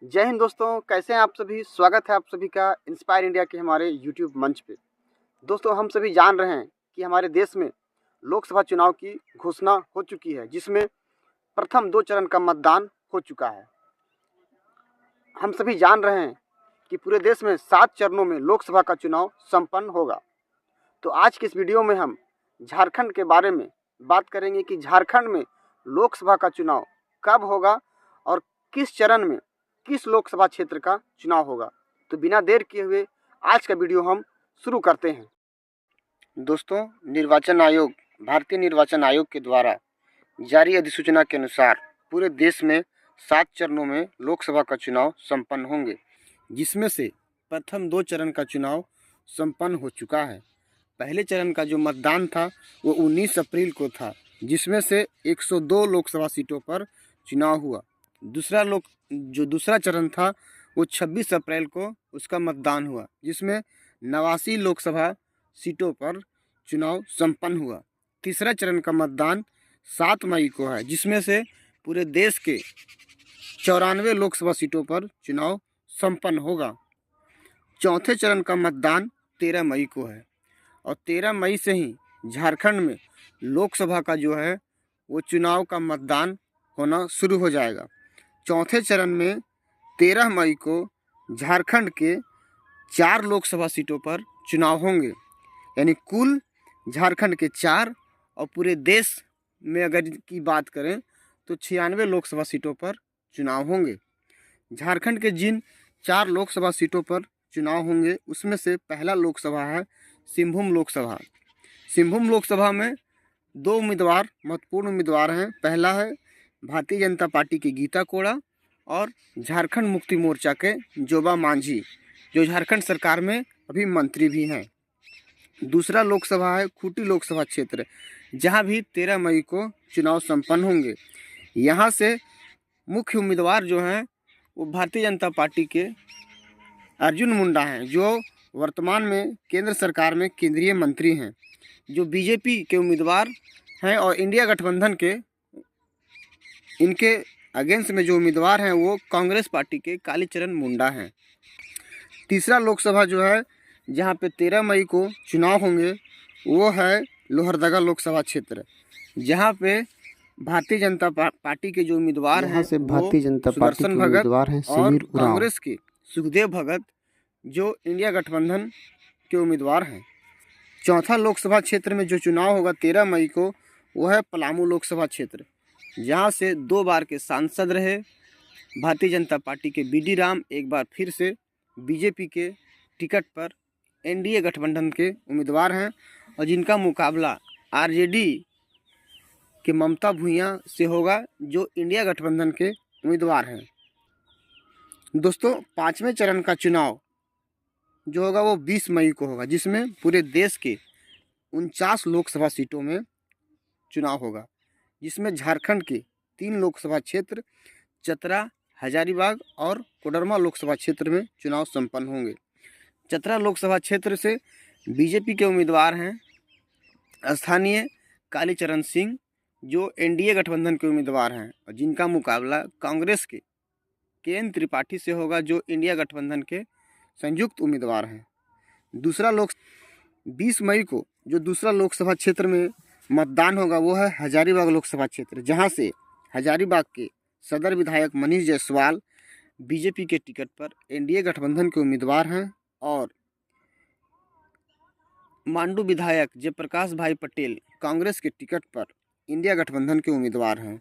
जय हिंद दोस्तों, कैसे हैं आप सभी। स्वागत है आप सभी का इंस्पायर इंडिया के हमारे यूट्यूब मंच पे। दोस्तों, हम सभी जान रहे हैं कि हमारे देश में लोकसभा चुनाव की घोषणा हो चुकी है, जिसमें प्रथम 2 चरण का मतदान हो चुका है। हम सभी जान रहे हैं कि पूरे देश में 7 चरणों में लोकसभा का चुनाव संपन्न होगा। तो आज के इस वीडियो में हम झारखंड के बारे में बात करेंगे कि झारखंड में लोकसभा का चुनाव कब होगा और किस चरण में किस लोकसभा क्षेत्र का चुनाव होगा। तो बिना देर किए हुए आज का वीडियो हम शुरू करते हैं। दोस्तों, भारतीय निर्वाचन आयोग के द्वारा जारी अधिसूचना के अनुसार पूरे देश में 7 चरणों में लोकसभा का चुनाव संपन्न होंगे, जिसमें से प्रथम 2 चरण का चुनाव संपन्न हो चुका है। पहले चरण का जो मतदान था वो 19 अप्रैल को था, जिसमें से 102 लोकसभा सीटों पर चुनाव हुआ। दूसरा चरण था वो 26 अप्रैल को उसका मतदान हुआ, जिसमें 89 लोकसभा सीटों पर चुनाव संपन्न हुआ। तीसरा चरण का मतदान 7 मई को है, जिसमें से पूरे देश के 94 लोकसभा सीटों पर चुनाव संपन्न होगा। चौथे चरण का मतदान 13 मई को है और 13 मई से ही झारखंड में लोकसभा का जो है वो चुनाव का मतदान होना शुरू हो जाएगा। चौथे चरण में 13 मई को झारखंड के 4 लोकसभा सीटों पर चुनाव होंगे, यानी कुल झारखंड के 4 और पूरे देश में अगर की बात करें तो 96 लोकसभा सीटों पर चुनाव होंगे। झारखंड के जिन 4 लोकसभा सीटों पर चुनाव होंगे उसमें से पहला लोकसभा है सिंहभूम लोकसभा। सिंहभूम लोकसभा में 2 उम्मीदवार महत्वपूर्ण उम्मीदवार हैं। पहला है भारतीय जनता पार्टी की गीता कोड़ा और झारखंड मुक्ति मोर्चा के जोबा मांझी, जो झारखंड सरकार में अभी मंत्री भी हैं। दूसरा लोकसभा है खूंटी लोकसभा क्षेत्र, जहां भी 13 मई को चुनाव संपन्न होंगे। यहां से मुख्य उम्मीदवार जो हैं वो भारतीय जनता पार्टी के अर्जुन मुंडा हैं, जो वर्तमान में केंद्र सरकार में केंद्रीय मंत्री हैं। जो बीजेपी के उम्मीदवार हैं और इंडिया गठबंधन के इनके अगेंस्ट में जो उम्मीदवार हैं वो कांग्रेस पार्टी के कालीचरण मुंडा हैं। तीसरा लोकसभा जो है जहां पे 13 मई को चुनाव होंगे वो है लोहरदगा लोकसभा क्षेत्र, जहां पे भारतीय जनता पार्टी के जो उम्मीदवार हैं से भारतीय जनता पार्टी के उम्मीदवार हैं और कांग्रेस के सुखदेव भगत जो इंडिया गठबंधन के उम्मीदवार हैं। चौथा लोकसभा क्षेत्र में जो चुनाव होगा 13 मई को वो है पलामू लोकसभा क्षेत्र, जहां से 2 बार के सांसद रहे भारतीय जनता पार्टी के बीडी राम एक बार फिर से बीजेपी के टिकट पर एनडीए गठबंधन के उम्मीदवार हैं और जिनका मुकाबला आरजेडी के ममता भूइयां से होगा, जो इंडिया गठबंधन के उम्मीदवार हैं। दोस्तों, 5वें चरण का चुनाव जो होगा वो 20 मई को होगा, जिसमें पूरे देश के 49 लोकसभा सीटों में चुनाव होगा, जिसमें झारखंड के 3 लोकसभा क्षेत्र चतरा, हजारीबाग और कोडरमा लोकसभा क्षेत्र में चुनाव संपन्न होंगे। चतरा लोकसभा क्षेत्र से बीजेपी के उम्मीदवार हैं स्थानीय कालीचरण सिंह, जो एनडीए गठबंधन के उम्मीदवार हैं और जिनका मुकाबला कांग्रेस के केएन त्रिपाठी से होगा, जो इंडिया गठबंधन के संयुक्त उम्मीदवार हैं। 20 मई को जो दूसरा लोकसभा क्षेत्र में मतदान होगा वो है हजारीबाग लोकसभा क्षेत्र, जहां से हजारीबाग के सदर विधायक मनीष जायसवाल बीजेपी के टिकट पर एनडीए गठबंधन के उम्मीदवार हैं और मांडू विधायक जयप्रकाश भाई पटेल कांग्रेस के टिकट पर इंडिया गठबंधन के उम्मीदवार हैं।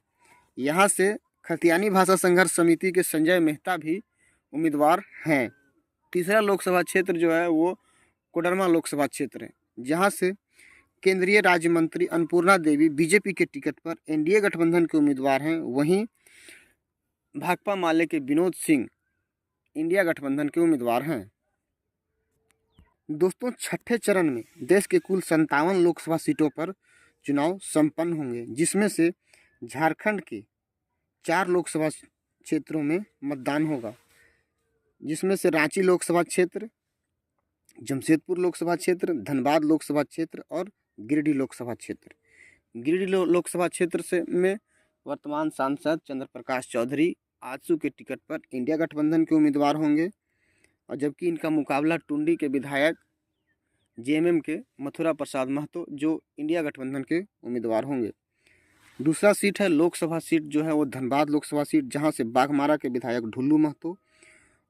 यहाँ से खतियानी भाषा संघर्ष समिति के संजय मेहता भी उम्मीदवार हैं। तीसरा लोकसभा क्षेत्र जो है वो कोडरमा लोकसभा क्षेत्र है, जहाँ से केंद्रीय राज्य मंत्री अन्नपूर्णा देवी बीजेपी के टिकट पर एनडीए गठबंधन के उम्मीदवार हैं। वहीं भाकपा माले के विनोद सिंह इंडिया गठबंधन के उम्मीदवार हैं। दोस्तों, 6ठे चरण में देश के कुल 57 लोकसभा सीटों पर चुनाव संपन्न होंगे, जिसमें से झारखंड के 4 लोकसभा क्षेत्रों में मतदान होगा, जिसमें से रांची लोकसभा क्षेत्र, जमशेदपुर लोकसभा क्षेत्र, धनबाद लोकसभा क्षेत्र और गिरिडीह लोकसभा क्षेत्र। गिरिडीह लोकसभा क्षेत्र से में वर्तमान सांसद चंद्र प्रकाश चौधरी आजसू के टिकट पर इंडिया गठबंधन के उम्मीदवार होंगे, और जबकि इनका मुकाबला टुंडी के विधायक जेएमएम के मथुरा प्रसाद महतो जो इंडिया गठबंधन के उम्मीदवार होंगे। दूसरा सीट है लोकसभा सीट जो है वो धनबाद लोकसभा सीट, जहां से बाघमारा के विधायक ढुल्लू महतो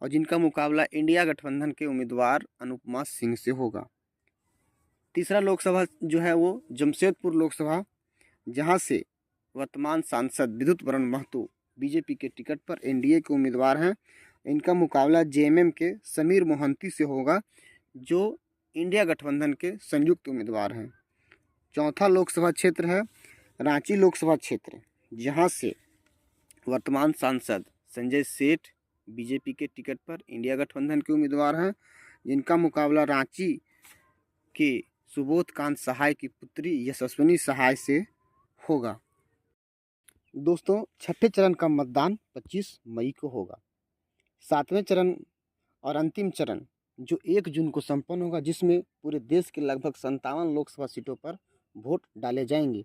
और जिनका मुकाबला इंडिया गठबंधन के उम्मीदवार अनुपमा सिंह से होगा। तीसरा लोकसभा जो है वो जमशेदपुर लोकसभा, जहां से वर्तमान सांसद विद्युत वरण महतो बीजेपी के टिकट पर एनडीए के उम्मीदवार हैं। इनका मुकाबला जेएमएम के समीर मोहंती से होगा जो इंडिया गठबंधन के संयुक्त उम्मीदवार हैं। चौथा लोकसभा क्षेत्र है रांची लोकसभा क्षेत्र, जहां से वर्तमान सांसद संजय सेठ बीजेपी के टिकट पर इंडिया गठबंधन के उम्मीदवार हैं, जिनका मुकाबला रांची के सुबोध कांत सहाय की पुत्री यशस्विनी सहाय से होगा। दोस्तों, छठे चरण का मतदान 25 मई को होगा। सातवें चरण और अंतिम चरण जो 1 जून को संपन्न होगा, जिसमें पूरे देश के लगभग 57 लोकसभा सीटों पर वोट डाले जाएंगे,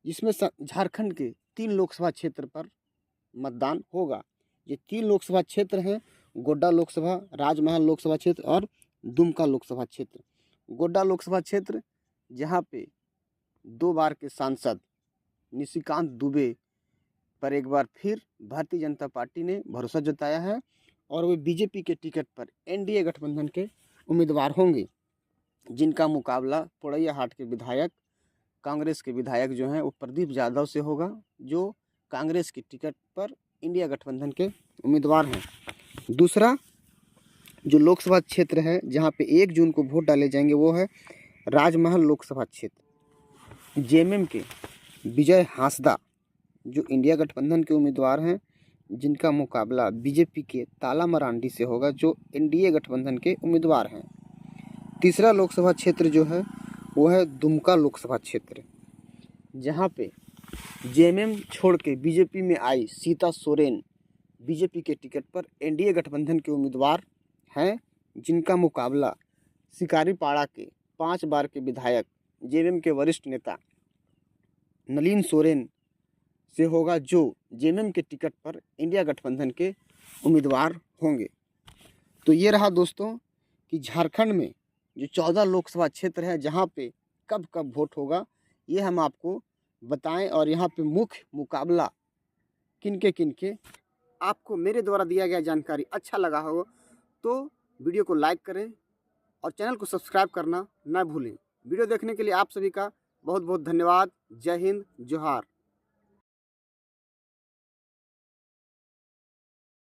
जिसमें झारखंड के 3 लोकसभा क्षेत्र पर मतदान होगा। ये 3 लोकसभा क्षेत्र हैं गोड्डा लोकसभा, राजमहल लोकसभा क्षेत्र और दुमका लोकसभा क्षेत्र। गोड्डा लोकसभा क्षेत्र जहां पे 2 बार के सांसद निशिकांत दुबे पर एक बार फिर भारतीय जनता पार्टी ने भरोसा जताया है और वे बीजेपी के टिकट पर एनडीए गठबंधन के उम्मीदवार होंगे, जिनका मुकाबला पोड़ैया हाट के विधायक कांग्रेस के विधायक जो हैं वो प्रदीप यादव से होगा, जो कांग्रेस की टिकट पर इंडिया गठबंधन के उम्मीदवार हैं। दूसरा जो लोकसभा क्षेत्र है जहां पे 1 जून को वोट डाले जाएंगे वो है राजमहल लोकसभा क्षेत्र। जेएमएम के विजय हांसदा जो इंडिया गठबंधन के उम्मीदवार हैं, जिनका मुकाबला बीजेपी के ताला मरांडी से होगा जो एनडीए गठबंधन के उम्मीदवार हैं। तीसरा लोकसभा क्षेत्र जो है वो है दुमका लोकसभा क्षेत्र, जहां पे जेएमएम छोड़ के बीजेपी में आई सीता सोरेन बीजेपी के टिकट पर एनडीए गठबंधन के उम्मीदवार हैं, जिनका मुकाबला शिकारीपाड़ा के 5 बार के विधायक जेएमएम के वरिष्ठ नेता नलिन सोरेन से होगा, जो जेएमएम के टिकट पर इंडिया गठबंधन के उम्मीदवार होंगे। तो ये रहा दोस्तों कि झारखंड में जो 14 लोकसभा क्षेत्र है जहां पे कब कब वोट होगा, ये हम आपको बताएं, और यहाँ पे मुख्य मुकाबला किनके आपको मेरे द्वारा दिया गया जानकारी अच्छा लगा हो तो वीडियो को लाइक करें और चैनल को सब्सक्राइब करना ना भूलें। वीडियो देखने के लिए आप सभी का बहुत बहुत धन्यवाद। जय हिंद, जोहार।